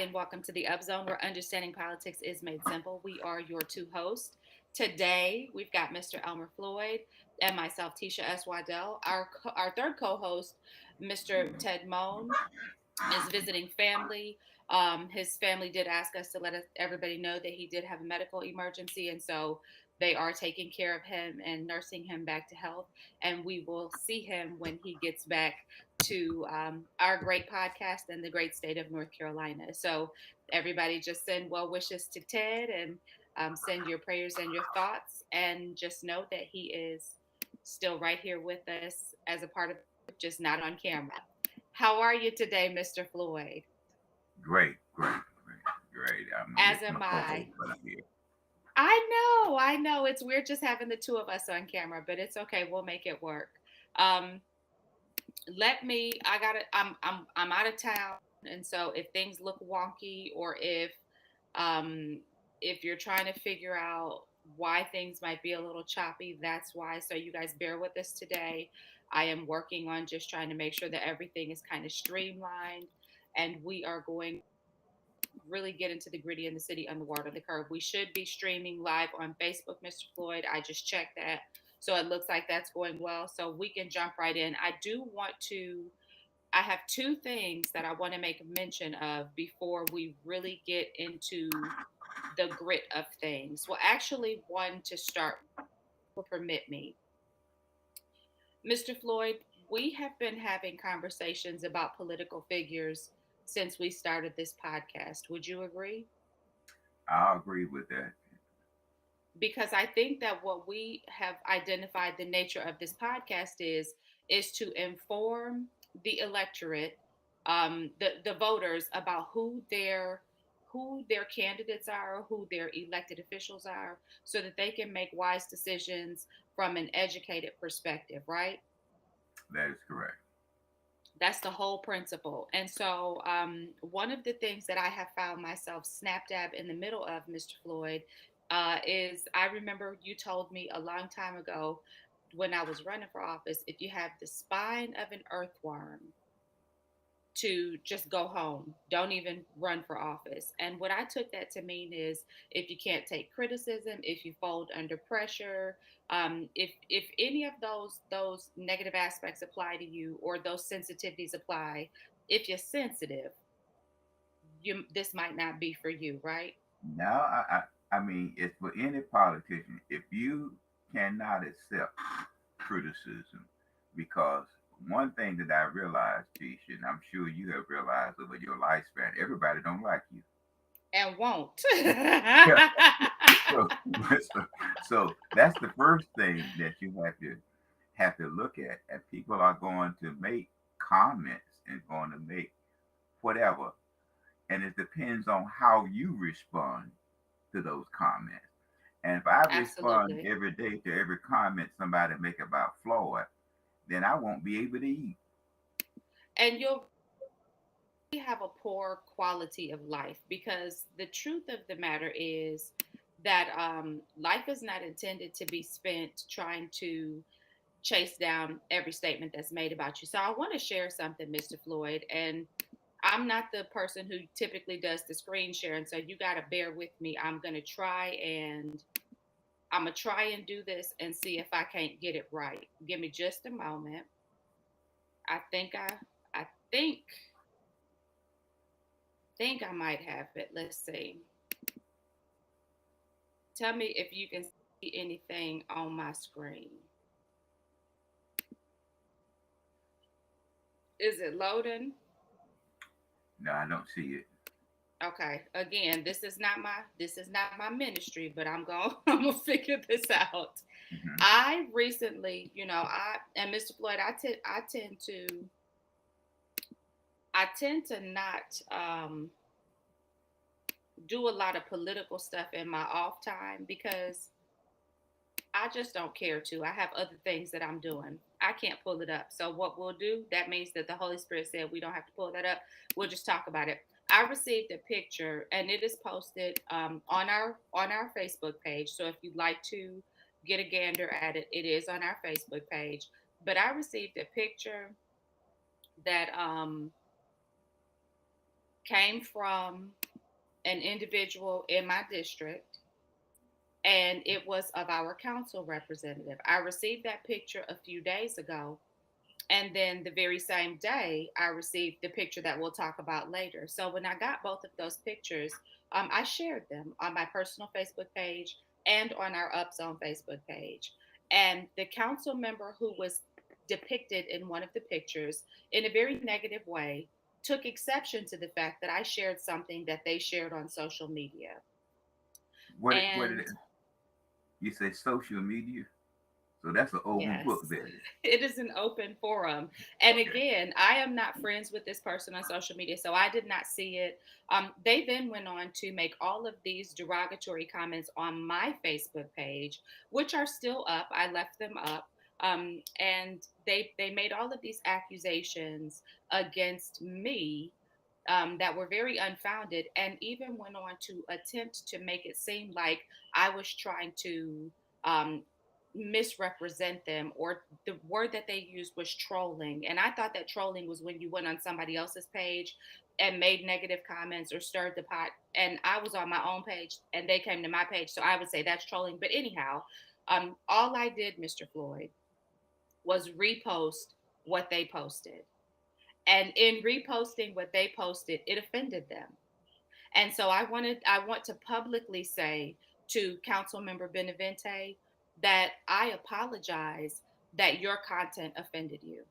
and welcome to the Up Zone, where understanding politics is made simple. We are your two hosts. Today, we've got Mr. Elmer Floyd and myself, Tisha S. Waddell. Our third co-host, Mr. Ted Moan, is visiting family. His family did ask us to everybody know that he did have a medical emergency, and so they are taking care of him and nursing him back to health. And we will see him when he gets back to our great podcast in the great state of North Carolina. So everybody, just send well wishes to Ted and send your prayers and your thoughts, and just know that he is still right here with us as a part of, just not on camera. How are you today, Mr. Floyd? Great. I'm As with my am co-host, I. but I'm here. I know. It's weird just having the two of us on camera, but it's okay. We'll make it work. Um, let me. I got it. I'm out of town, and so if things look wonky, or um, if you're trying to figure out why things might be a little choppy, that's why. So you guys bear with us today. I am working on just trying to make sure that everything is kind of streamlined, and we are going really get into the gritty and the city on the water, the curve. We should be streaming live on Facebook, Mr. Floyd. I just checked that. So it looks like that's going well. So we can jump right in. I have two things that I want to make mention of before we really get into the grit of things. Well, actually, one to start will permit me. Mr. Floyd, we have been having conversations about political figures since we started this podcast. Would you agree? I agree with that. Because I think that what we have identified the nature of this podcast is to inform the electorate, the voters about who their candidates are, who their elected officials are, so that they can make wise decisions from an educated perspective, right? That is correct. That's the whole principle. And so, one of the things that I have found myself snap dab in the middle of, Mr. Floyd, is I remember you told me a long time ago when I was running for office, if you have the spine of an earthworm, to just go home. Don't even run for office. And what I took that to mean is if you can't take criticism, if you fold under pressure, if any of those negative aspects apply to you, or those sensitivities apply, if you're sensitive, you this might not be for you, right? Now, I mean, it's for any politician. If you cannot accept criticism, because one thing that I realized, Tisha, and I'm sure you have realized over your lifespan, everybody don't like you. And won't. Yeah. So, so, so that's the first thing that you have to look at. And people are going to make comments and going to make whatever, and it depends on how you respond to those comments. And if I respond Absolutely. every day to every comment somebody make about Floyd, then I won't be able to eat. And you'll have a poor quality of life, because the truth of the matter is that life is not intended to be spent trying to chase down every statement that's made about you. So I want to share something, Mr. Floyd, and I'm not the person who typically does the screen share, and so you got to bear with me. I'm gonna try and do this and see if I can't get it right. Give me just a moment. I think I think think I might have it. Let's see. Tell me if you can see anything on my screen. Is it loading? No, I don't see it. Okay. Again, this is not my ministry, but I'm going I'm gonna figure this out. Hmm. I recently, I and Mr. Floyd, I tend to not do a lot of political stuff in my off time, because I just don't care to. I have other things that I'm doing. I can't pull it up. So what we'll do, that means that the Holy Spirit said we don't have to pull that up. We'll just talk about it. I received a picture, and it is posted on our Facebook page. So if you'd like to get a gander at it, it is on our Facebook page. But I received a picture that came from an individual in my district, and it was of our council representative. I received that picture a few days ago, and then the very same day, I received the picture that we'll talk about later. So when I got both of those pictures, I shared them on my personal Facebook page and on our Upzone Facebook page. And the council member who was depicted in one of the pictures in a very negative way took exception to the fact that I shared something that they shared on social media. What did And it, you say social media? So that's an open yes, book there. it is an open forum. And Okay. again, I am not friends with this person on social media, so I did not see it. They then went on to make all of these derogatory comments on my Facebook page, which are still up. I left them up. And they made all of these accusations against me, that were very unfounded, and even went on to attempt to make it seem like I was trying to um, misrepresent them, or the word that they used was trolling. And I thought that trolling was when you went on somebody else's page and made negative comments or stirred the pot. And I was on my own page and they came to my page. So I would say that's trolling. But anyhow, all I did, Mr. Floyd, was repost what they posted. And in reposting what they posted, it offended them. And so I want to publicly say to Councilmember Benavente that I apologize that your content offended you.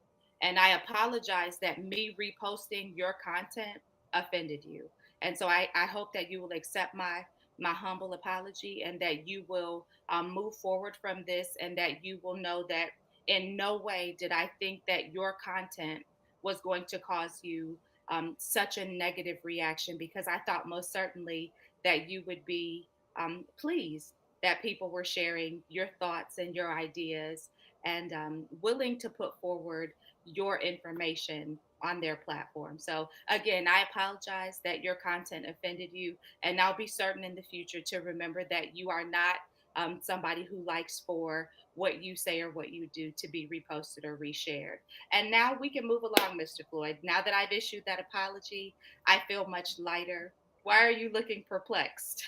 And I apologize that me reposting your content offended you. And so I hope that you will accept my humble apology, and that you will move forward from this, and that you will know that in no way did I think that your content was going to cause you such a negative reaction, because I thought most certainly that you would be pleased that people were sharing your thoughts and your ideas, and willing to put forward your information on their platform. So, again, I apologize that your content offended you, and I'll be certain in the future to remember that you are not somebody who likes for what you say or what you do to be reposted or reshared. And now we can move along, Mr. Floyd. Now that I've issued that apology, I feel much lighter. Why are you looking perplexed?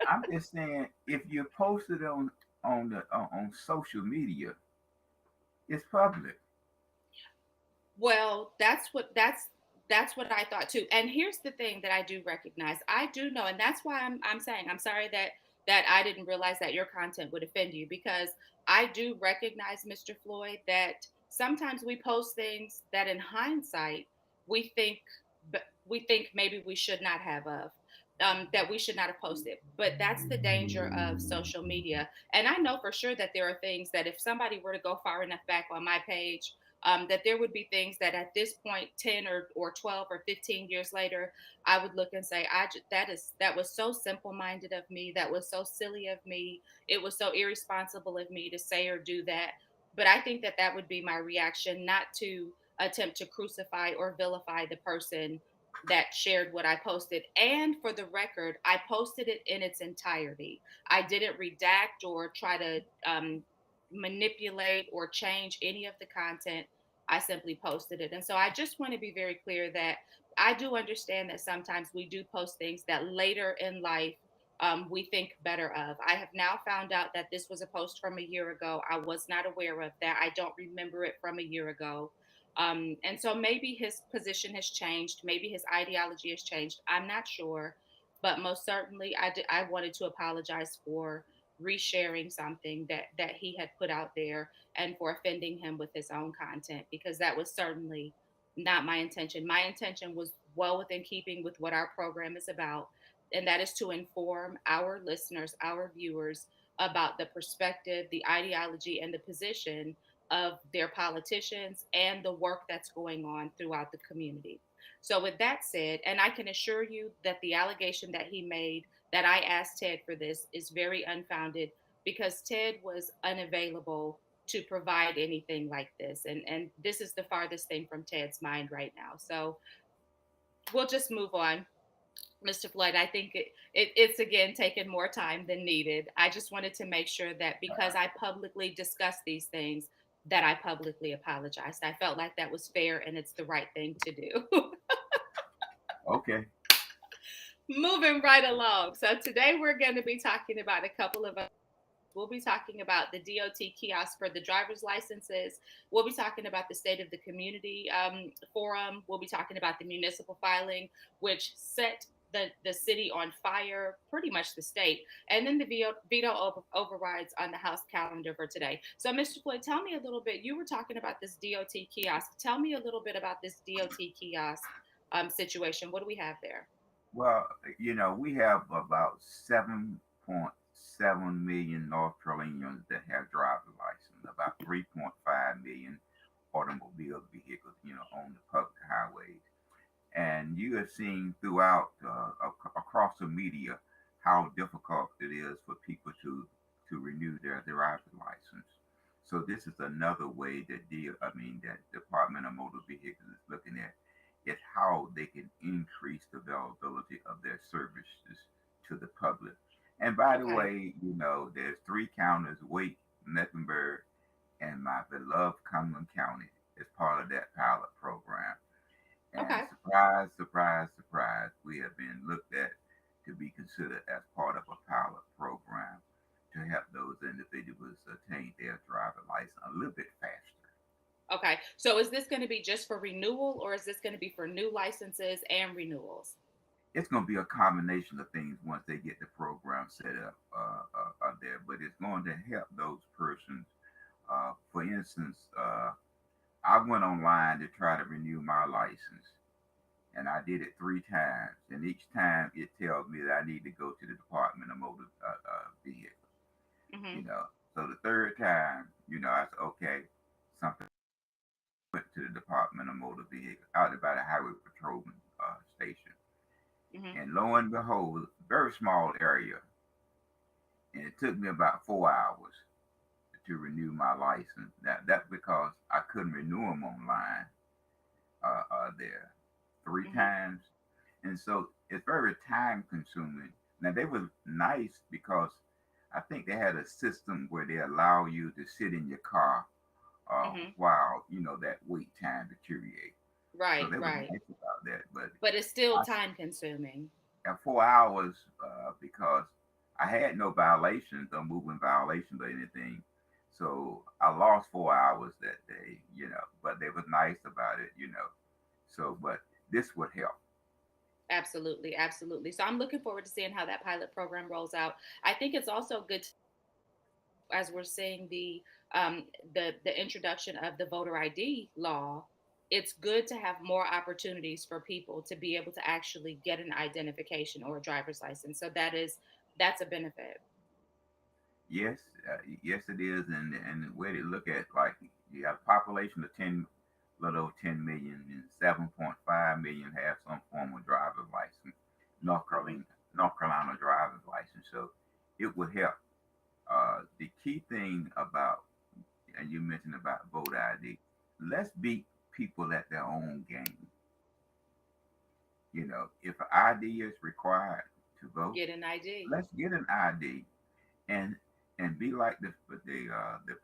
I'm just saying, if you post it on social media, it's public. Well, that's what I thought too. And here's the thing that I do recognize. I do know, and that's why I'm saying I'm sorry that I didn't realize that your content would offend you, because I do recognize, Mr. Floyd, that sometimes we post things that in hindsight we think we think maybe we should not have of. That we should not have posted. But that's the danger of social media. And I know for sure that there are things that if somebody were to go far enough back on my page, that there would be things that at this point, 10 or 12 or 15 years later, I would look and say, that was so simple minded of me. That was so silly of me. It was so irresponsible of me to say or do that. But I think that that would be my reaction, not to attempt to crucify or vilify the person that shared what I posted. And for the record, I posted it in its entirety. I didn't redact or try to manipulate or change any of the content. I simply posted it. And so I just want to be very clear that I do understand that sometimes we do post things that later in life we think better of. I have now found out that this was a post from a year ago. I was not aware of that. I don't remember it from a year ago. And so maybe his position has changed. Maybe his ideology has changed. I'm not sure. But most certainly, I wanted to apologize for resharing something that he had put out there, and for offending him with his own content, because that was certainly not my intention. My intention was well within keeping with what our program is about, and that is to inform our listeners, our viewers, about the perspective, the ideology, and the position of their politicians and the work that's going on throughout the community. So, with that said, and I can assure you that the allegation that he made that I asked Ted for this is very unfounded, because Ted was unavailable to provide anything like this. And this is the farthest thing from Ted's mind right now. So we'll just move on. Mr. Floyd, I think it's again taken more time than needed. I just wanted to make sure that because I publicly discussed these things, that I publicly apologized. I felt like that was fair and it's the right thing to do. Okay. Moving right along. So today we're going to be talking about a couple of. We'll be talking about the DOT kiosk for the driver's licenses. We'll be talking about the state of the community forum. We'll be talking about the municipal filing, which set the city on fire, pretty much the state, and then the overrides on the House calendar for today. So, Mr. Floyd, tell me a little bit. You were talking about this DOT kiosk. Tell me a little bit about this DOT kiosk situation. What do we have there? Well, we have about 7.7 million North Carolinians that have driver's license, about 3.5 million automobile vehicles, on the public highways. And you have seen throughout across the media how difficult it is for people to renew their driver's license. So this is another way that that Department of Motor Vehicles is looking at is how they can increase the availability of their services to the public. And by the Okay. way, there's three counties: Wake, Mecklenburg, and my beloved Cumberland County is part of that pilot program. And Okay. surprise, surprise, surprise, we have been looked at to be considered as part of a pilot program to help those individuals attain their driver license a little bit faster. Okay. So is this going to be just for renewal or is this going to be for new licenses and renewals? It's going to be a combination of things once they get the program set up there, but it's going to help those persons. For instance, I went online to try to renew my license, and I did it three times. And each time it tells me that I need to go to the Department of Motor Vehicles. Hmm. You know, so the third time, I said, okay, something went to the Department of Motor Vehicles out by the Highway Patrolman station, Hmm. and lo and behold, very small area, and it took me about 4 hours to renew my license. That's because I couldn't renew them online there three Hmm. times. And so it's very time consuming. Now they were nice because I think they had a system where they allow you to sit in your car Hmm. while that wait time deteriorates. So Right, they were right. nice about that. But But it's still I time consuming. at 4 hours because I had no violations or moving violations or anything. So I lost 4 hours that day, but they were nice about it. So, but this would help. Absolutely, absolutely. So I'm looking forward to seeing how that pilot program rolls out. I think it's also good as we're seeing the introduction of the voter ID law. It's good to have more opportunities for people to be able to actually get an identification or a driver's license. So that's a benefit. Yes, yes, it is, and the way they look at like you have a population of 10, little over 10 million, and 7.5 million have some form of driver's license. North Hmm. Carolina, North Carolina driver's license. So it would help. The key thing about, and you mentioned about voter ID, let's beat people at their own game. If an ID is required to vote, Get an ID. let's get an ID and be like the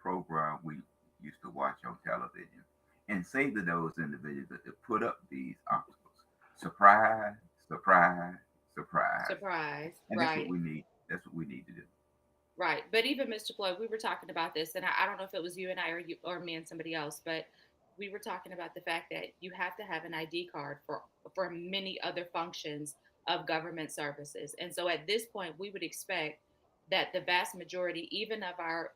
program we used to watch on television and say to those individuals that put up these obstacles, surprise, surprise, surprise. Surprise, And that's what right? we need. That's what we need to do. Right. But even Mr. Floyd, we were talking about this, and I don't know if it was you and I or you or me and somebody else, but we were talking about the fact that you have to have an ID card for many other functions of government services. And so at this point, we would expect that the vast majority, even of our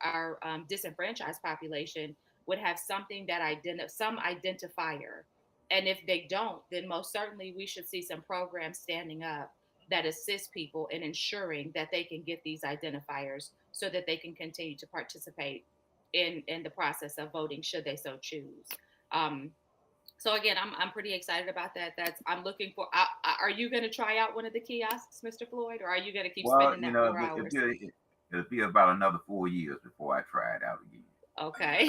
disenfranchised population, would have something that some identifier. And if they don't, then most certainly we should see some programs standing up that assist people in ensuring that they can get these identifiers so that they can continue to participate in the process of voting should they so choose. Um, so again, I'm pretty excited about that. I'm looking for. Are you going to try out one of the kiosks, Mr. Floyd, or are you going to keep Well, spending that 4 hours? it'll be about another 4 years before I try it out again. Okay.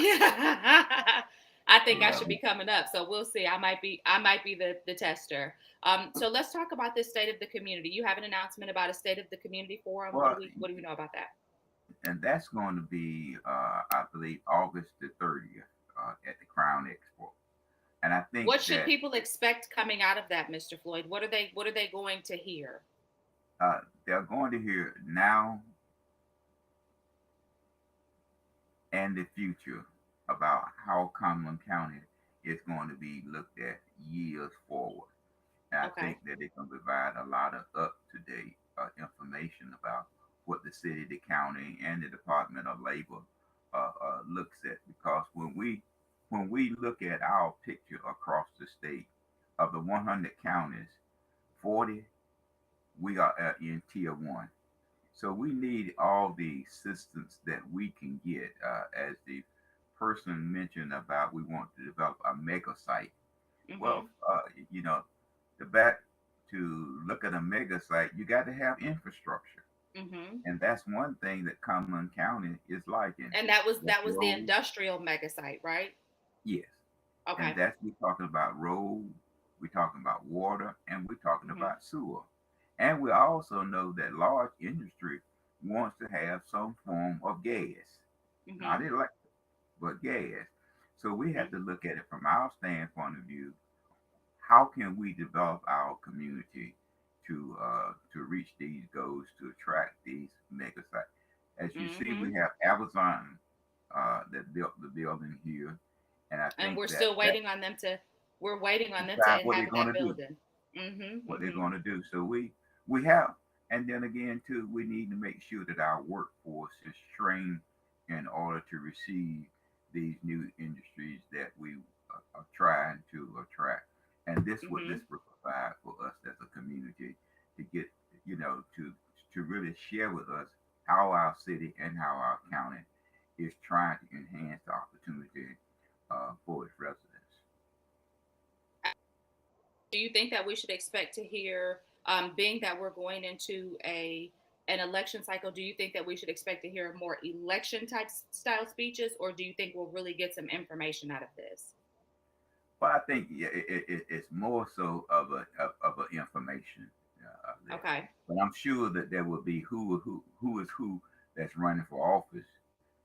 I think I Yeah. should be coming up, so we'll see. I might be the tester. So let's talk about this state of the community. You have an announcement about a state of the community forum. What do Well, we know about that? and that's going to be, I believe, August the 30th at the Crown Expo. And I think What should that people expect coming out of that, Mr. Floyd? What are they going to hear? they're going to hear now and the future about how Cumberland County is going to be looked at years forward. And I Okay. think that they can provide a lot of up to date information about what the city, the county, and the Department of Labor looks at. Because when we look at our picture across the state of the 100 counties, 40 we are in tier one. So we need all the assistance that we can get. As the person mentioned about, we want to develop a mega site. Well, Mhm. you know, the back to look at a mega site, you got to have infrastructure, Mhm. and that's one thing that Cumberland County is lacking. And that was That's that was the roads, industrial mega site, right? yes, and Okay. that's we're talking about road, we're talking about water, and we're talking Mhm. about sewer, and we also know that large industry wants to have some form of gas, not Mhm. electric, but gas. So we have Mhm. to look at it from our standpoint of view. How can we develop our community to reach these goals, to attract these mega sites? As you see, we Mhm. have Amazon that built the building here, and I And think we're that still that waiting on them to we're waiting on them to decide what they're inhabit going that to do, building. Mhm. what they're Mhm. going to do. So we have, and then again too, we need to make sure that our workforce is trained in order to receive these new industries that we are trying to attract. And this what this Mhm. will provide for us as a community to get, to really share with us how our city and how our county is trying to enhance the opportunity for its residents. Do you think that we should expect to hear, being that we're going into a an election cycle, do you think that we should expect to hear more election type style speeches, or do you think we'll really get some information out of this? But I think, yeah, it's more so of a information there. Okay. But I'm sure that there will be who is who that's running for office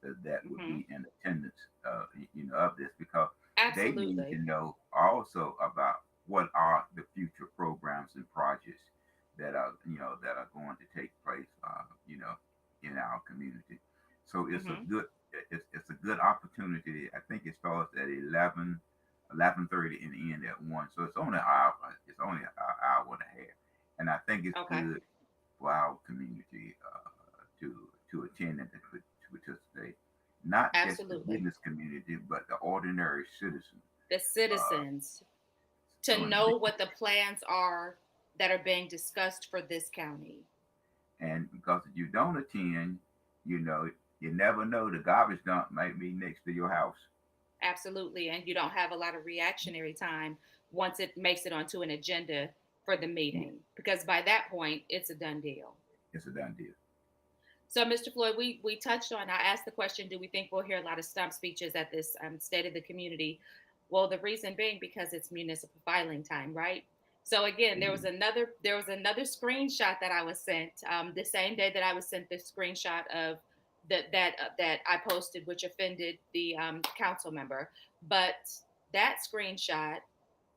that would Hmm. be in attendance, of this, because they need to Absolutely. know also about what are the future programs and projects that are going to take place, in our community. So Hmm. it's a good opportunity. I think it starts at 11:30 and end at 1. So it's only an hour. It's only an hour and a half, and I think it's Okay. good for our community to attend and to participate. Not just the Absolutely. business community, but the ordinary citizen. The Uh, citizens it's to going to be, know what the plans are that are being discussed for this county. and because if you don't attend, you know, you never know, the garbage dump might be next to your house. Absolutely. And you don't have a lot of reactionary time once it makes it onto an agenda for the Yeah, meeting, because by that point, it's a done deal. it's a done deal. So, Mr. Floyd, we touched on. I asked the question: do we think we'll hear a lot of stump speeches at this State of the Community? Well, the reason being because it's municipal filing time, right? So again, It is. there was another screenshot that I was sent the same day that I was sent the screenshot of that I posted, which offended the council member. But that screenshot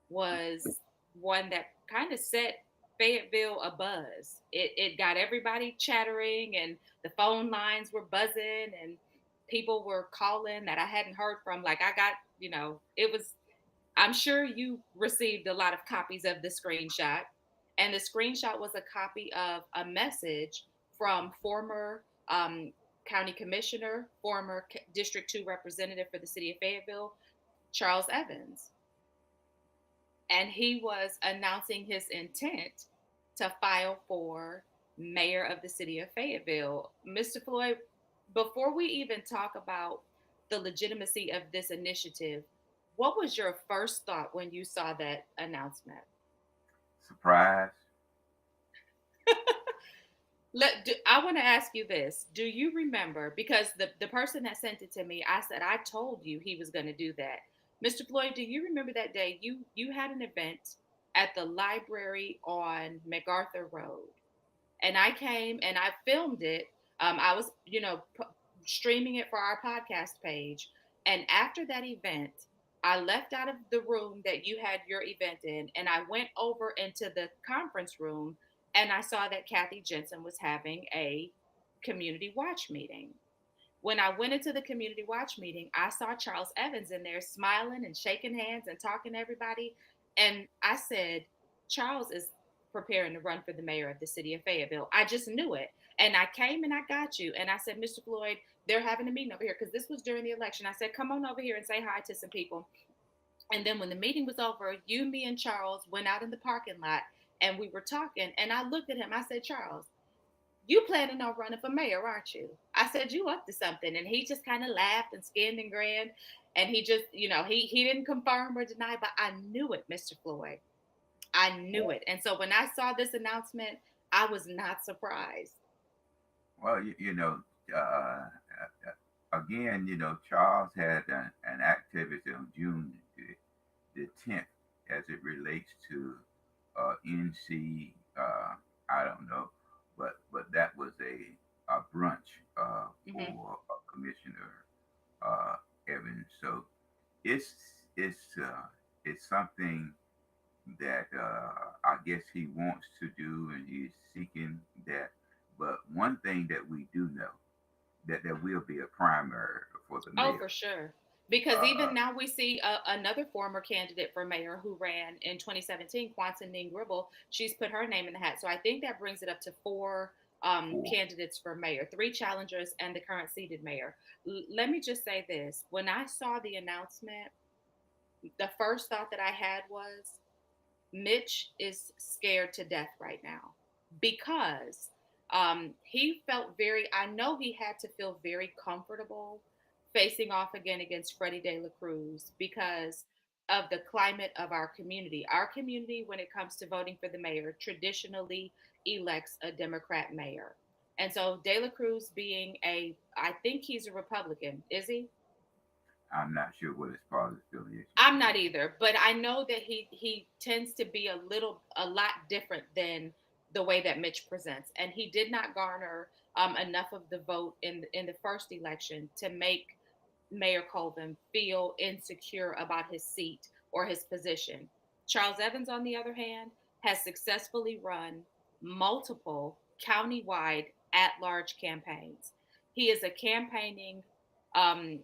was one that kind of set Fayetteville a buzz. It got everybody chattering, and the phone lines were buzzing, and people were calling that I hadn't heard from. Like I got, it was. I'm sure you received a lot of copies of the screenshot, and the screenshot was a copy of a message from former county commissioner, former District 2 representative for the city of Fayetteville, Charles Evans, and he was announcing his intent to file for mayor of the city of Fayetteville. Mr. Floyd, before we even talk about the legitimacy of this initiative, what was your first thought when you saw that announcement? Surprise. I want to ask you this. Do you remember? Because the person that sent it to me, I said, I told you he was going to do that. Mr. Floyd, do you remember that day you had an event at the library on MacArthur Road? And I came and I filmed it. I was, streaming it for our podcast page. And after that event, I left out of the room that you had your event in, and I went over into the conference room, and I saw that Kathy Jensen was having a community watch meeting. When I went into the community watch meeting, I saw Charles Evans in there smiling and shaking hands and talking to everybody. And I said, Charles is preparing to run for the mayor of the city of Fayetteville. I just knew it. And I came and I got you. And I said, Mr. Floyd, they're having a meeting over here because this was during the election. I said, come on over here and say hi to some people. And then when the meeting was over, you, me, and Charles went out in the parking lot and we were talking. And I looked at him. I said, Charles, you planning on running for mayor, aren't you? I said, you up to something. And he just kind of laughed and skinned and grinned. And he just, he didn't confirm or deny, but I knew it, Mr. Floyd. I knew it. And so when I saw this announcement, I was not surprised. Well, again, Charles had an activity on June the 10th as it relates to NC. I don't know, but that was a brunch Hmm. for Commissioner uh, Evans. So it's it's uh, it's something that I guess he wants to do, and he's seeking that. But one thing that we do know that there will be a primary for the Oh, for mayor. sure. Because Uh, even now we see another former candidate for mayor who ran in 2017, Quantin Ning Gribble. She's put her name in the hat. So I think that brings it up to four for candidates for mayor, three challengers, and the current seated mayor. Let me just say this. When I saw the announcement, the first thought that I had was Mitch is scared to death right now because he felt I know he had to feel very comfortable facing off again against Freddie De La Cruz because of the climate of our community. Our community, when it comes to voting for the mayor, traditionally elects a Democrat mayor. And so De La Cruz being I think he's a Republican, is he? I'm not sure what his party affiliation I'm may not be. either, but I know that he tends to be a lot different than the way that Mitch presents, and he did not garner enough of the vote in the first election to make Mayor Colvin feel insecure about his seat or his position. Charles Evans, on the other hand, has successfully run multiple countywide at large campaigns. He is a campaigning um,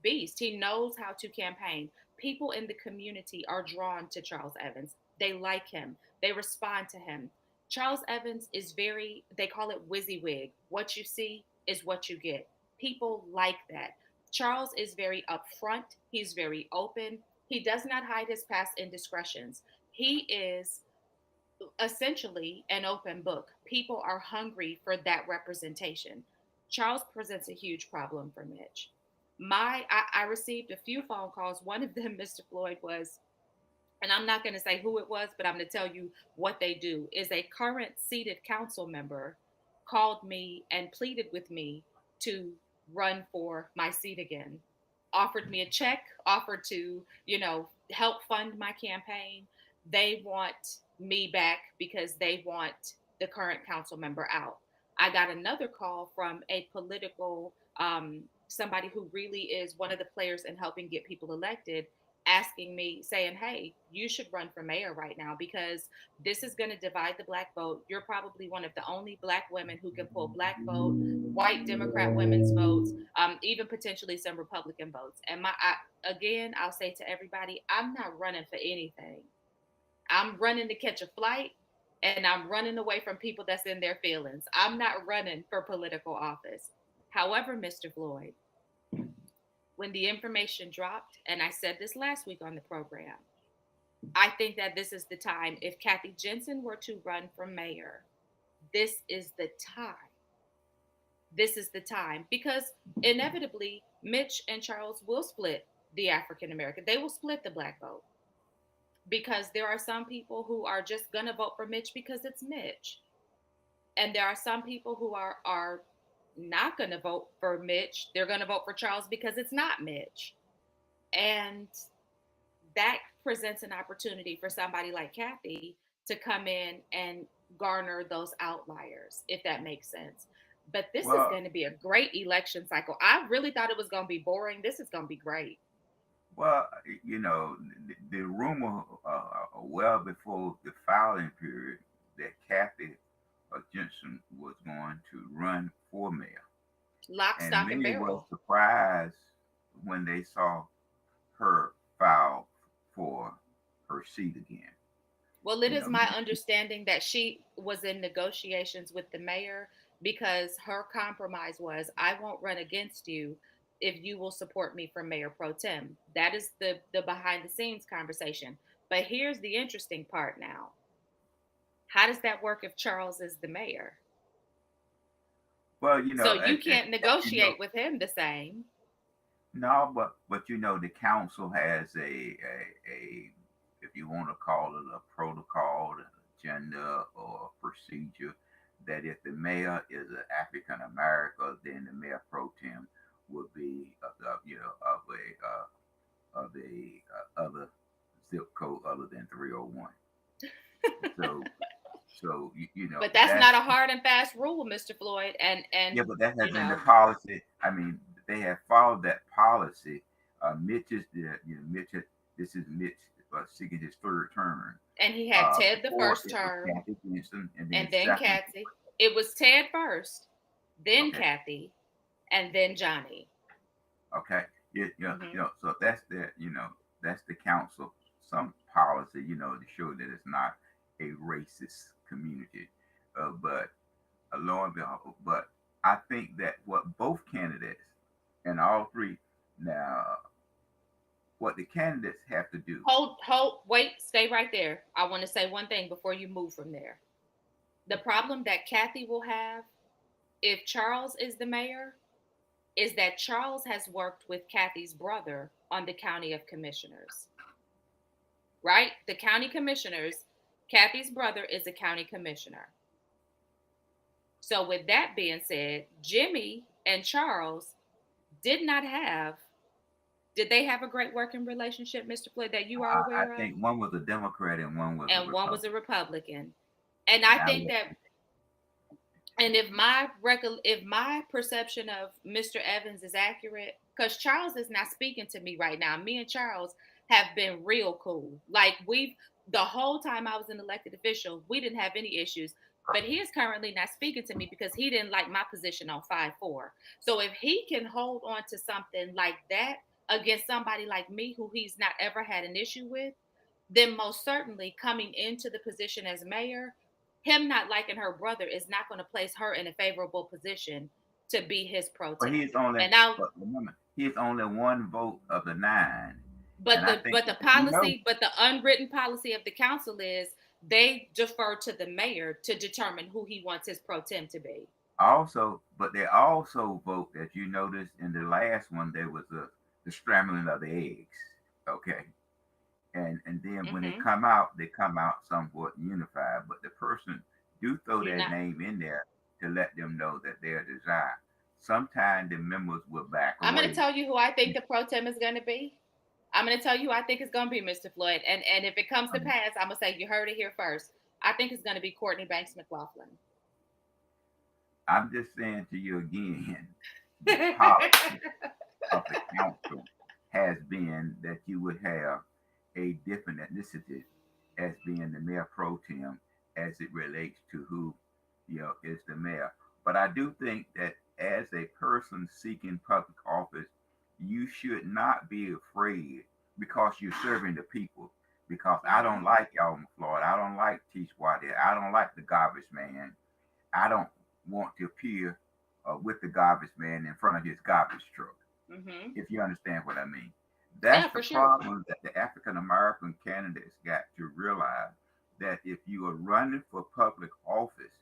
beast. He knows how to campaign. People in the community are drawn to Charles Evans. They like him, they respond to him. Charles Evans is they call it WYSIWYG. What you see is what you get. People like that. Charles is very upfront. He's very open. He does not hide his past indiscretions. He is essentially an open book. People are hungry for that representation. Charles presents a huge problem for Mitch. I received a few phone calls. One of them, Mr. Floyd, was, and I'm not going to say who it was, but I'm going to tell you what they do, is a current seated council member called me and pleaded with me to run for my seat again. Offered me a check, offered to, help fund my campaign. They want me back because they want the current council member out. I got another call from a political somebody who really is one of the players in helping get people elected, asking me, saying, hey, you should run for mayor right now because this is going to divide the black vote. You're probably one of the only black women who can pull black vote, white Democrat women's votes, even potentially some Republican votes. And again, I'll say to everybody, I'm not running for anything. I'm running to catch a flight and I'm running away from people that's in their feelings. I'm not running for political office. However, Mr. Floyd, when the information dropped, and I said this last week on the program, I think that this is the time. If Kathy Jensen were to run for mayor, this is the time. This is the time because inevitably Mitch and Charles will split the African American. They will split the black vote because there are some people who are just going to vote for Mitch because it's Mitch. And there are some people who are not going to vote for Mitch. They're going to vote for Charles because it's not Mitch. And that presents an opportunity for somebody like Kathy to come in and garner those outliers, if that makes sense. But this is Well, going to be a great election cycle. I really thought it was going to be boring. This is going to be great. Well, the rumor well before the filing period that Kathy Jensen was going to run for mayor, Lock, and stock, and many were barrel. surprised when they saw her file for her seat again. Well, it You is know, my understanding that she was in negotiations with the mayor because her compromise was, I won't run against you if you will support me for mayor pro tem. That is the behind the scenes conversation. But here's the interesting part now. How does that work if Charles is the mayor? well, So you and can't you know, negotiate with him the same. no, but the council has a if you want to call it a protocol, an agenda, or procedure that if the mayor is an African American, then the mayor pro tem would be of a other zip code other than 301. So But that's not that's a hard and fast rule, Mr. Floyd. yeah, And but that has you been the know, policy. I mean, they have followed that policy. Mitch is the Mitch. This is Mitch seeking his third term. and he had Ted the Before first it was term, Kathy Winston, and then and then second. Kathy. It was Ted first, then Okay, Kathy, and then Johnny. okay. Hmm. So that's that's the council some policy. To show that it's not a racist community. But lo and behold, but I think that what both candidates and all three now what the candidates have to do. Hold, wait, stay right there. I want to say one thing before you move from there. The problem that Kathy will have if Charles is the mayor is that Charles has worked with Kathy's brother on the county of commissioners, right? The county commissioners, Kathy's brother is a county commissioner. So, with that being said, Jimmy and Charles did not have, did they have a great working relationship, Mr. Floyd, that you are I aware of? think one was a Democrat and one was a And one was a Republican, Republican. And and I I think was that, and if my perception of Mr. Evans is accurate, because Charles is not speaking to me right now. Me and Charles have been real cool. Like we've the whole time I was an elected official, we didn't have any issues. But he is currently not speaking to me because he didn't like my position on 5-4. So if he can hold on to something like that against somebody like me who he's not ever had an issue with, then most certainly coming into the position as mayor, him not liking her brother is not going to place her in a favorable position to be his pro but tem. And now, but remember he's only one vote of the nine, but and I the think but the you policy, but the unwritten policy of the council is they defer to the mayor to determine who he wants his pro tem to be. also, but they also vote as you noticed in the last one there was the scrambling of the eggs. Okay, and then when Hmm. they come out somewhat unified. But the person do throw You're their not. name in there to let them know that they're desired. Sometimes the members will back I'm going to away. tell you who I think the pro tem is going to be. I'm going to tell you who I think it's going to be, Mr. Floyd. And if it comes to Um, pass, I'm going to say you heard it here first. I think it's going to be Courtney Banks McLaughlin. I'm just saying to you again, the policy of the council has been that you would have a different ethnicity as being the mayor pro tem as it relates to who is the mayor. But I do think that as a person seeking public office, you should not be afraid because you're serving the people. Because I Hmm. don't like Alma Floyd, I don't like Teach White, I don't like the garbage man. I don't want to appear with the garbage man in front of his garbage truck, Hmm. if you understand what I mean. Yeah, That's the for sure. problem that the African American candidates got to realize that if you are running for public office,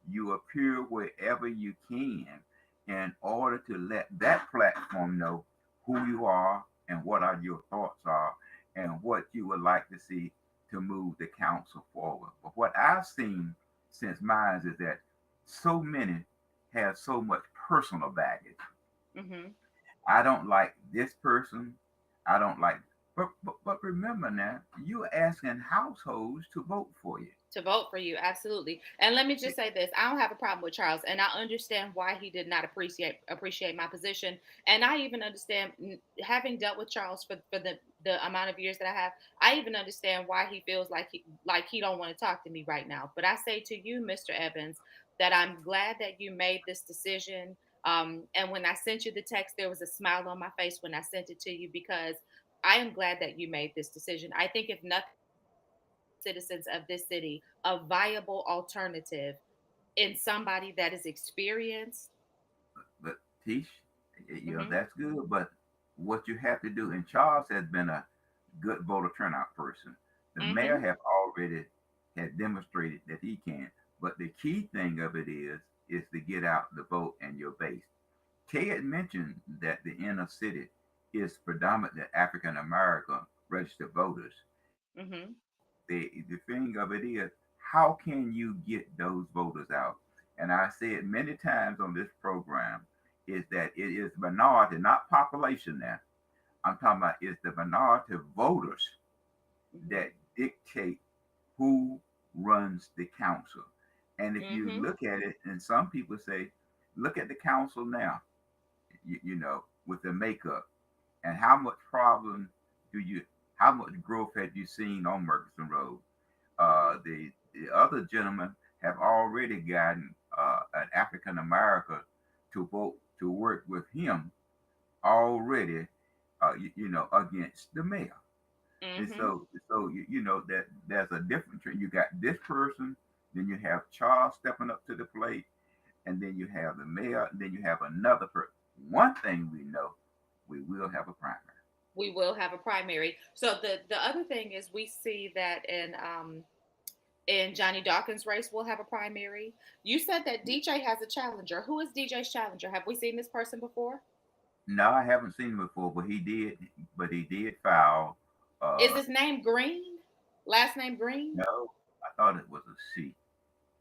you appear wherever you can in order to let that platform know who you are and what are your thoughts are and what you would like to see to move the council forward. But what I've seen since mine is that so many have so much personal baggage. Hmm. I don't like this person. I don't like But remember now, you're asking households to vote for you. To vote for you, absolutely. And let me just say this: I don't have a problem with Charles, and I understand why he did not appreciate my position, and I even understand, having dealt with Charles for the amount of years that I have. I even understand why he feels like he don't want to talk to me right now. But I say to you, Mr. Evans, that I'm glad that you made this decision. And when I sent you the text, there was a smile on my face when I sent it to you, because I am glad that you made this decision. I think if nothing, citizens of this city a viable alternative in somebody that is experienced. But Tish, Hmm. that's good. But what you have to do, and Charles has been a good voter turnout person. The mayor Hmm. have already had demonstrated that he can. But the key thing of it is to get out the vote and your base. Ted mentioned that the inner city is predominantly African American registered voters. Hmm. The thing of it is, how can you get those voters out? And I said many times on this program is that it is minority, not population now. I'm talking about it's the minority voters Hmm. that dictate who runs the council. And if you Hmm. look at it, and some people say, look at the council now, with the makeup and how much problem do you, how much growth have you seen on Murchison Road? Hmm. The other gentlemen have already gotten an African American to vote to work with him already, against the mayor. And Hmm. so that there's a different trend. You got this person, then you have Charles stepping up to the plate, and then you have the mayor, and then you have another person. One thing we know, we will have a primary. We will have a primary. So the other thing is, we see that in Johnny Dawkins' race, we'll have a primary. You said that DJ has a challenger. Who is DJ's challenger? Have we seen this person before? No, I haven't seen him before, but he did file. Is Uh, his name Green? Last name Green? no, I thought it was a C, if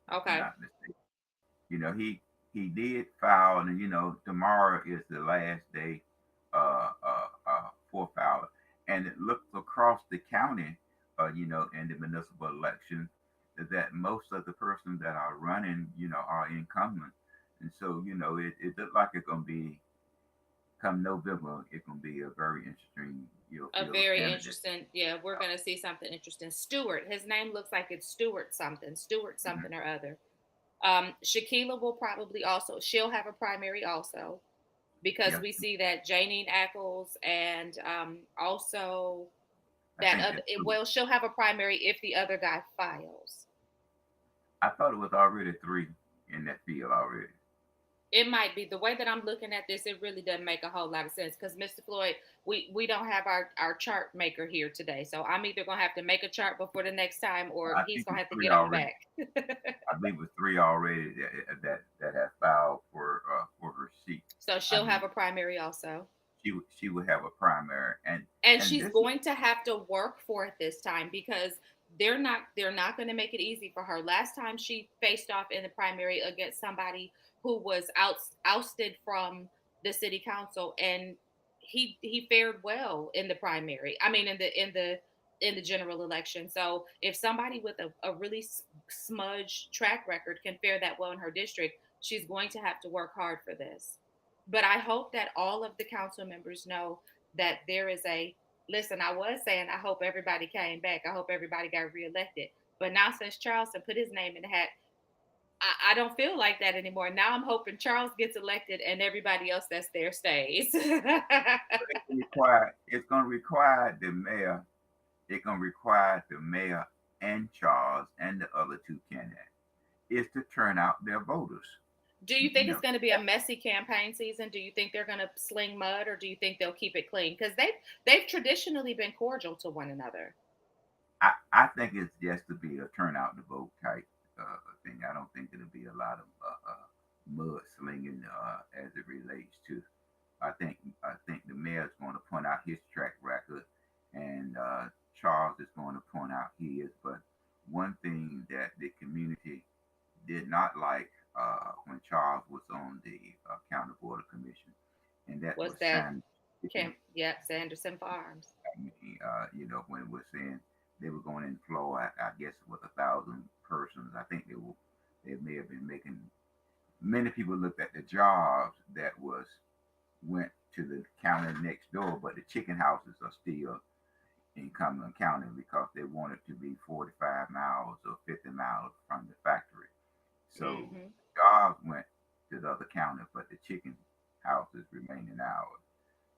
I'm Okay. not mistaken. He did file, and tomorrow is the last day for filing, and it looks across the county, in the municipal election, that most of the persons that are running, are incumbent, and so it looks like it's gonna be come November, it's gonna be a very interesting A field of very candidates. interesting, yeah, we're going to see something interesting. Stewart, his name looks like it's Stewart Mhm. something or other. Shakila will probably also, she'll have a primary also, because Yeah, we see that Janine Ackles, and also I that think other, that's two. well, she'll have a primary if the other guy files. I thought it was already three in that field already. It might be, the way that I'm looking at this, it really doesn't make a whole lot of sense, because Mr. Floyd, we don't have our chart maker here today, so I'm either gonna have to make a chart before the next time, or I he's think gonna it's have to three get on already. back. I believe it was three already that have filed for her seat. So I she'll have believe a primary also. she would have a primary, and And and she's this is going to have to work for it this time, because they're not going to make it easy for her. Last time she faced off in the primary against somebody who was ousted from the city council, and he fared well in the primary. I mean, in the general election. So if somebody with a really smudged track record can fare that well in her district, she's going to have to work hard for this. But I hope that all of the council members know that there is a, listen, I was saying I hope everybody came back. I hope everybody got reelected. But now, since Charleston put his name in the hat, I don't feel like that anymore. Now I'm hoping Charles gets elected and everybody else that's there stays. it's going to require the mayor. It's going to require the mayor and Charles and the other two candidates is to turn out their voters. Do you think it's going to be a messy campaign season? Do you think they're going to sling mud, or do you think they'll keep it clean? Because they've traditionally been cordial to one another. I think it's just to be a turnout the vote type thing. I don't think it'll be a lot of mud slinging as it relates to. I think the mayor's going to point out his track record, and Charles is going to point out his. But one thing that the community did not like when Charles was on the county board of commission, and that Was was that Sam. Camp? Yep, Sanderson Farms. when it was saying they were going to employ, I guess it was 1,000 persons. I think they may have been making. Many people looked at the jobs that went to the county next door, but the chicken houses are still in Cumberland County because they want it to be 45 miles or 50 miles from the factory. So Mm-hmm. jobs went to the other county, but the chicken houses remain in ours.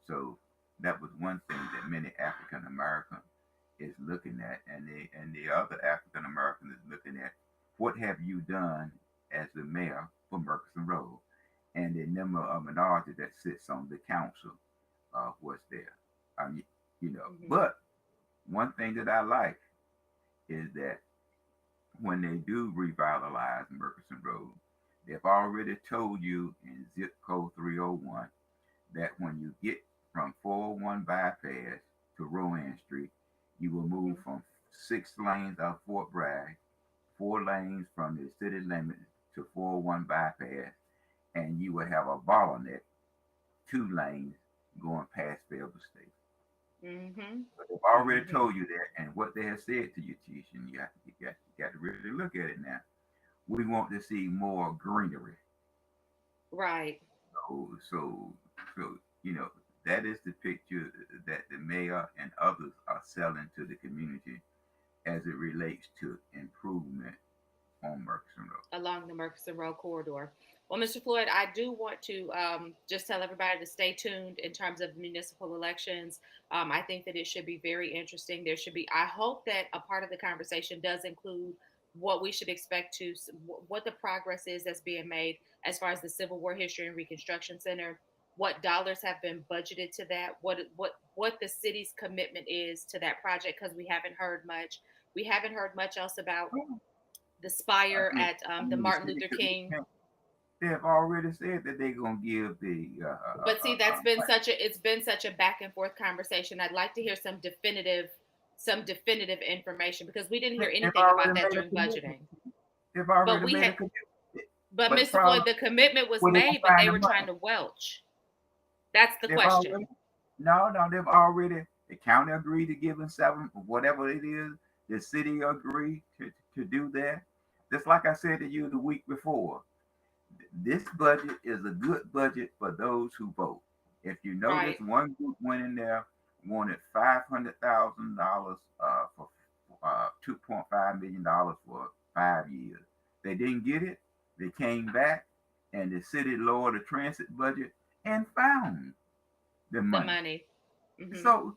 So that was one thing that many African Americans is looking at, and the other African American is looking at what have you done as the mayor for Murchison Road, and the number of minority that sits on the council was there. I mean, Mm-hmm. but one thing that I like is that when they do revitalize Murchison Road, they've already told you in zip code 301 that when you get from 401 bypass to Rowan Street, you will move Mm-hmm. from 6 lanes out of Fort Bragg, 4 lanes from the city limit to 401 bypass, and you will have a bottleneck, 2 lanes going past Fayetteville State. Mm-hmm. But they've already Mm-hmm. told you that, and what they have said to you, Tish, and you got to really look at it now. We want to see more greenery. Right. So that is the picture that the mayor and others are selling to the community as it relates to improvement on Murchison Road. Along the Murchison Road corridor. Well, Mr. Floyd, I do want to just tell everybody to stay tuned in terms of municipal elections. I think that it should be very interesting. There should be, I hope that a part of the conversation does include what we should expect to, what the progress is that's being made as far as the Civil War History and Reconstruction Center, what dollars have been budgeted to that, what the city's commitment is to that project, because we haven't heard much. We haven't heard much else about the I spire mean, at I the mean, the Martin city Luther couldn't. King. They have already said that they're gonna give the But see, it's been such a back and forth conversation. I'd like to hear some definitive information because we didn't hear they've anything about already that made a during commitment. budgeting. They've But already we made had a commitment. but But the Mr. Floyd, problem, the commitment was where they gonna made, but find they the were trying money? to welch. That's the They've question. already no, they've already the county agreed to give them seven, whatever it is. The city agreed to do that. Just like I said to you the week before, this budget is a good budget for those who vote. If you notice, Right. one group went in there, wanted $500,000 for $2.5 million for 5 years. They didn't get it. They came back, and the city lowered the transit budget and found the The money. money. Hmm. So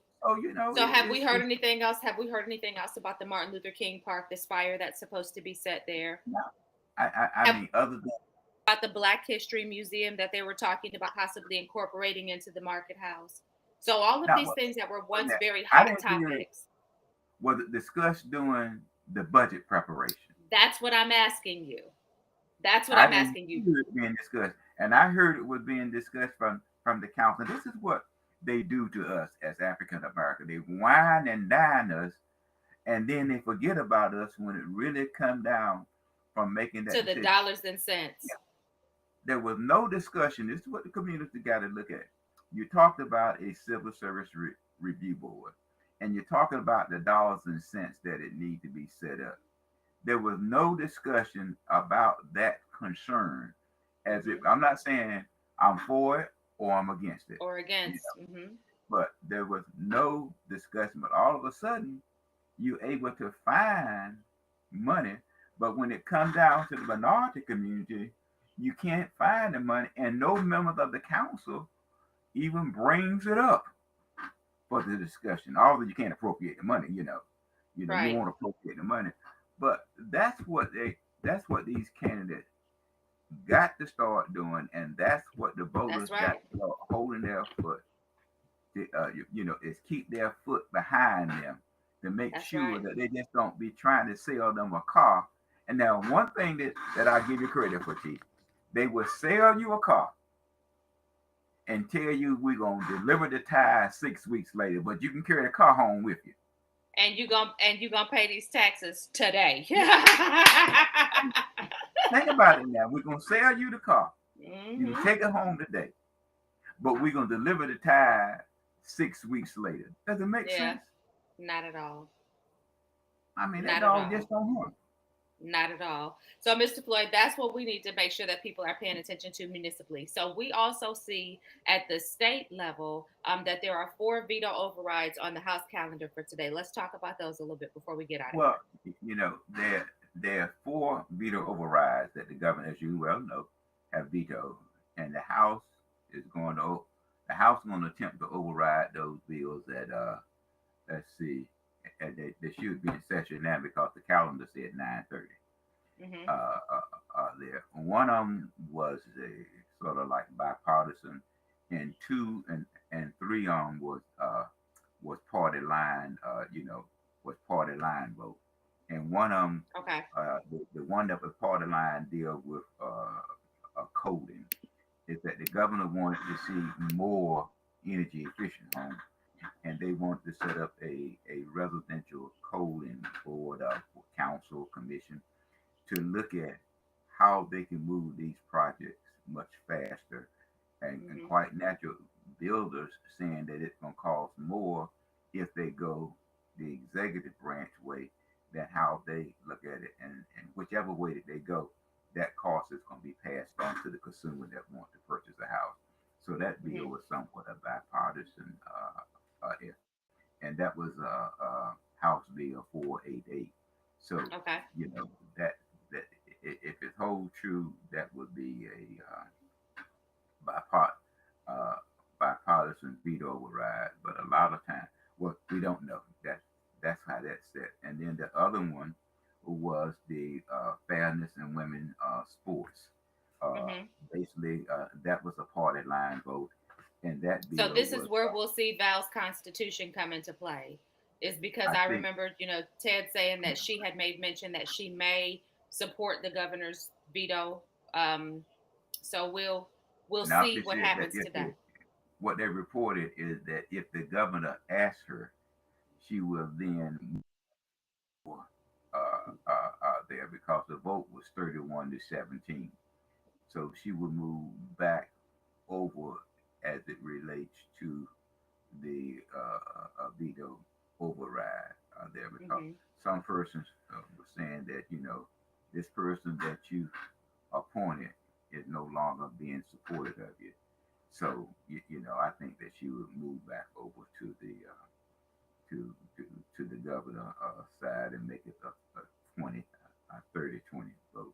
So have we heard it's anything else? Have we heard anything else about the Martin Luther King Park, the spire that's supposed to be set there? not. I Have mean, other than about the Black History Museum that they were talking about possibly incorporating into the market house. So all of not these things that were once that, very I hot didn't hear it topics. was it discussed during the budget preparation. That's what I'm asking you. That's what I I'm didn't asking you. hear it being discussed, and I heard it was being discussed from the council. This is what they do to us as African American. They wine and dine us, and then they forget about us when it really come down from making that To the decision. dollars and cents. There was no discussion. This is what the community got to look at. You talked about a civil service review board, and you're talking about the dollars and cents that it need to be set up. There was no discussion about that concern. As if Hmm. I'm not saying I'm for it or I'm against it, Or you against. know, Hmm. but there was no discussion. But all of a sudden, you're able to find money. But when it comes down to the minority community, you can't find the money, and no members of the council even brings it up for the discussion. Although you can't appropriate the money, you Right. won't appropriate the money. But that's what these candidates got to start doing, and that's what the voters That's got right. to start holding their foot. Is keep their foot behind them to make That's sure right. that they just don't be trying to sell them a car. And now one thing that I give you credit for, Chief, they will sell you a car and tell you we're gonna deliver the tires 6 weeks later, but you can carry the car home with you. And you gonna pay these taxes today. Yeah, think about it now. We're gonna sell you the car. You can Hmm. take it home today, but we're gonna deliver the tire 6 weeks later. Does it make Yeah. sense? Not at all. I mean, that Not at dog all. just don't hunt. Not at all. So, Mr. Floyd, that's what we need to make sure that people are paying attention to municipally. So, we also see at the state level that there are four veto overrides on the House calendar for today. Let's talk about those a little bit before we get out of Well, here. there are four veto overrides that the governor, as you well know, have vetoed, and is going to the House is going to attempt to override those bills that let's see, and they should be in session now because the calendar said 9:30. Hmm. There, one of them was a sort of like bipartisan, and two and three of them was party line, was party line vote. And one of them, Okay. the one that was party line deal with coding, is that the governor wanted to see more energy efficient homes, and they wanted to set up a residential coding board council commission to look at how they can move these projects much faster, and Hmm. quite natural builders saying that it's going to cost more if they go the executive branch way than how they look at it, and whichever way that they go, that cost is going to be passed on to the consumer that wants to purchase a house. So that bill Hmm. was somewhat a bipartisan effort, and that was House Bill 488. So Okay. that that if it holds true, that would be a bipart, uh, bipartisan veto override. But a lot of times, well, we don't know. That's how that's set. And then the other one was the fairness in women sports. Uh, Hmm. Basically, that was a party line vote, and that So bill this is was, where we'll see Val's constitution come into play. Is because I I think, remember, Ted saying that she had made mention that she may support the governor's veto. Um, so we'll now see she what said that happens today. what they reported is that if the governor asks her, she will then there because the vote was 31 to 17. So she would move back over as it relates to the veto override there because Hmm. some persons were saying that, this person that you appointed is no longer being supportive of you. So, I think that she would move back over to the to to the governor side and make it a 20, 30-20 vote.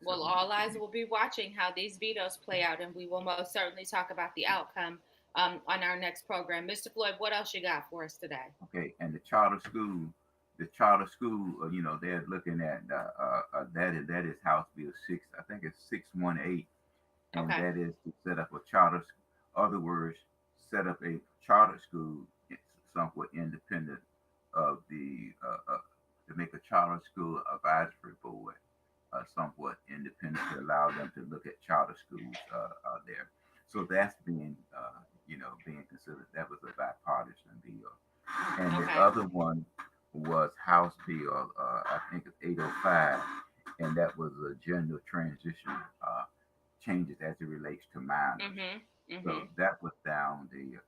So, Well, all eyes will be watching how these vetoes play out, and we will most certainly talk about the outcome on our next program. Mr. Floyd, what else you got for us today? okay, and the charter school, they're looking at that is House Bill 6. I think it's 618, and Okay. that is to set up a charter. Other words, set up a charter school, somewhat independent of the to make a charter school advisory board, somewhat independent to allow them to look at charter schools there. So that's being considered. That was a bipartisan bill, and the Okay. other one was House Bill, I think it's 805, and that was a gender transition changes as it relates to minors. Mhm. So Mhm. that was down the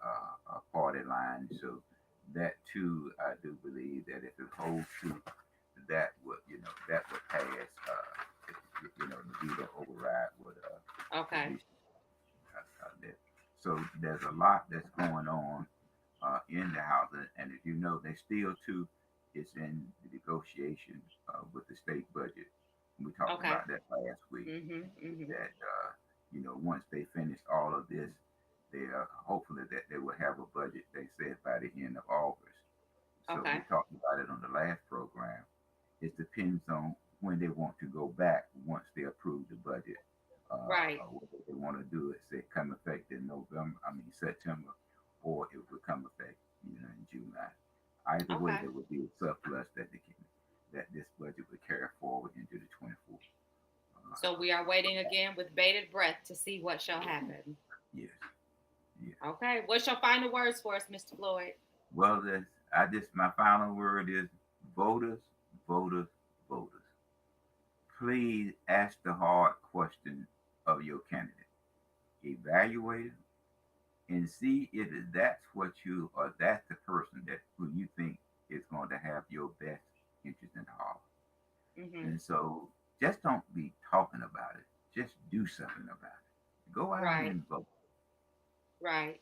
party line. So that too, I do believe that if it holds true, that would pass. The veto override would Okay. be there. So there's a lot that's going on in the House, and if you know, they still too, it's in the negotiation with the state budget. We talked Okay. about that last week. Mhm. Mhm. That once they finish all of this, they hopefully that they will have a budget. They said by the end of August. So we Okay. talked about it on the last program. It depends on when they want to go back once they approve the budget. Right. Whether they want to do it, say, come effect in September, or it will come effect, in July. Either way, Okay. there would be a surplus that this budget would carry forward into the 24th. So we are waiting again with bated breath to see what shall happen. Yes, yes. Okay. What's your final words for us, Mr. Floyd? Well, my final word is voters, voters, voters. Please ask the hard question of your candidate. Evaluate it and see if that's what you or that's the person that who you think so just don't be talking about it. Just do something about it. Go out Right. and vote. Right.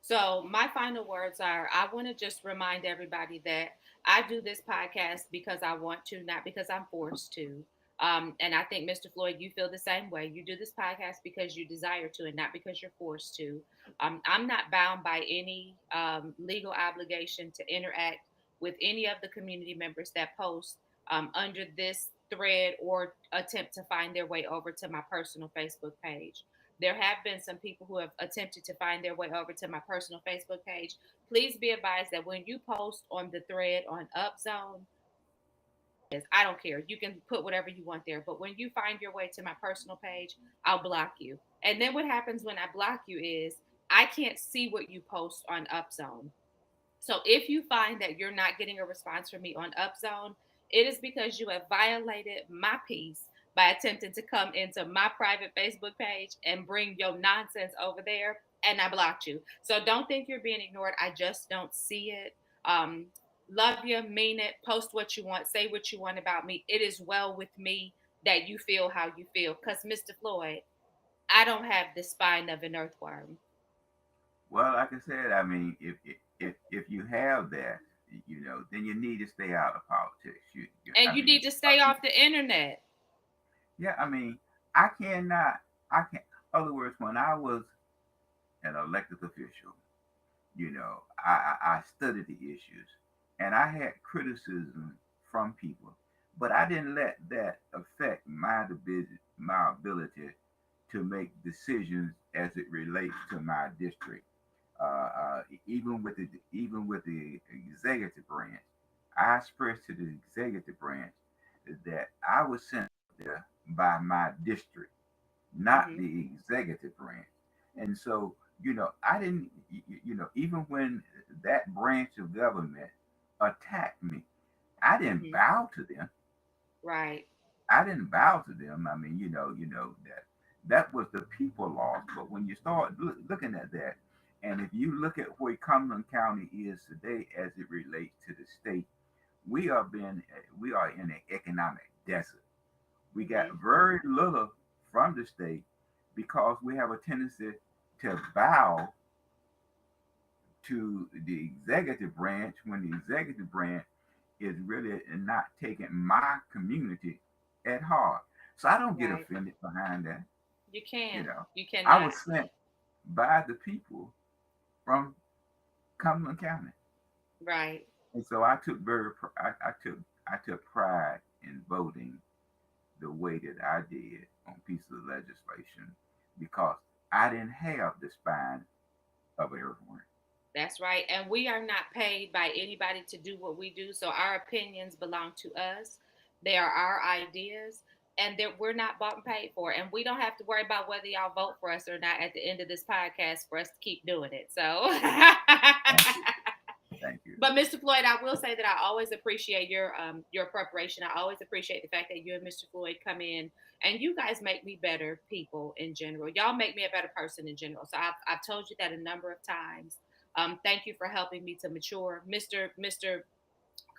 So, my final words are I want to just remind everybody that I do this podcast because I want to, not because I'm forced to. And I think, Mr. Floyd, you feel the same way. You do this podcast because you desire to and not because you're forced to. I'm not bound by any legal obligation to interact with any of the community members that post under this thread or attempt to find their way over to my personal Facebook page. There have been some people who have attempted to find their way over to my personal Facebook page. Please be advised that when you post on the thread on Upzone, I don't care. You can put whatever you want there. But when you find your way to my personal page, I'll block you. And then what happens when I block you is I can't see what you post on Upzone. So if you find that you're not getting a response from me on Upzone, it is because you have violated my peace by attempting to come into my private Facebook page and bring your nonsense over there, and I blocked you. So don't think you're being ignored. I just don't see it. Um, Love you, mean it, post what you want, say what you want about me. It is well with me that you feel how you feel. Because, Mr. Floyd, I don't have the spine of an earthworm. Well, like I said, I mean, if you have that, then you need to stay out of politics. And I you need mean, to stay off the internet. yeah, I mean, I cannot, I can't. Other words, when I was an elected official, I studied the issues, and I had criticism from people, but I didn't let that affect my ability to make decisions as it relates to my district. Even with the executive branch, I expressed to the executive branch that I was sent there by my district, not Hmm. the executive branch. And so, I didn't, even when that branch of government attacked me, I didn't Hmm. bow to them. Right. I didn't bow to them. I mean, that was the people lost. But when you start looking at that, and if you look at where Cumberland County is today as it relates to the state, we are being we are in an economic desert. We got Hmm. very little from the state because we have a tendency to bow to the executive branch when the executive branch is really not taking my community at heart. So I don't get Right. offended behind that. You You can't. know, You I cannot. was sent by the people from Cumberland County, Right. and so I took pride in voting the way that I did on pieces of legislation because I didn't have the spine of everyone. That's right. And we are not paid by anybody to do what we do. So our opinions belong to us. They are our ideas. And that we're not bought and paid for. And we don't have to worry about whether y'all vote for us or not at the end of this podcast for us to keep doing it. So Thank you. Thank you. but Mr. Floyd, I will say that I always appreciate your preparation. I always appreciate the fact that you and Mr. Floyd come in and you guys make me better people in general. Y'all make me a better person in general. So I've told you that a number of times. Thank you for helping me to mature, Mr.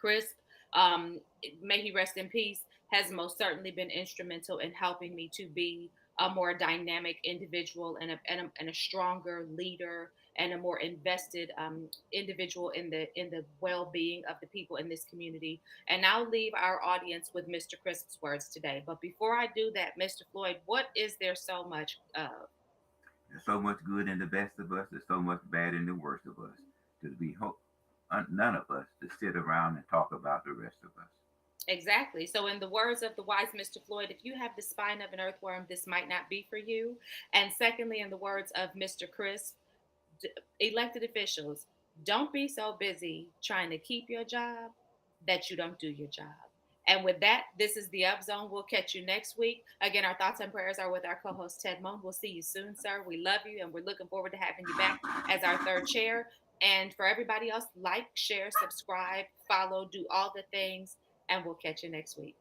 Crisp, um, may he rest in peace, has most certainly been instrumental in helping me to be a more dynamic individual and a stronger leader and a more invested individual in the well-being of the people in this community. And I'll leave our audience with Mr. Crisp's words today. But before I do that, Mr. Floyd, what is there so much of? There's so much good in the best of us. There's so much bad in the worst of us. To be hope none of us to sit around and talk about the rest of us. Exactly. So, in the words of the wise Mr. Floyd, if you have the spine of an earthworm, this might not be for you. And secondly, in the words of Mr. Chris, elected officials, don't be so busy trying to keep your job that you don't do your job. And with that, this is the Up Zone. We'll catch you next week. Again, our thoughts and prayers are with our co host, Ted Moan. We'll see you soon, sir. We love you, and we're looking forward to having you back as our third chair. And for everybody else, like, share, subscribe, follow, do all the things, and we'll catch you next week.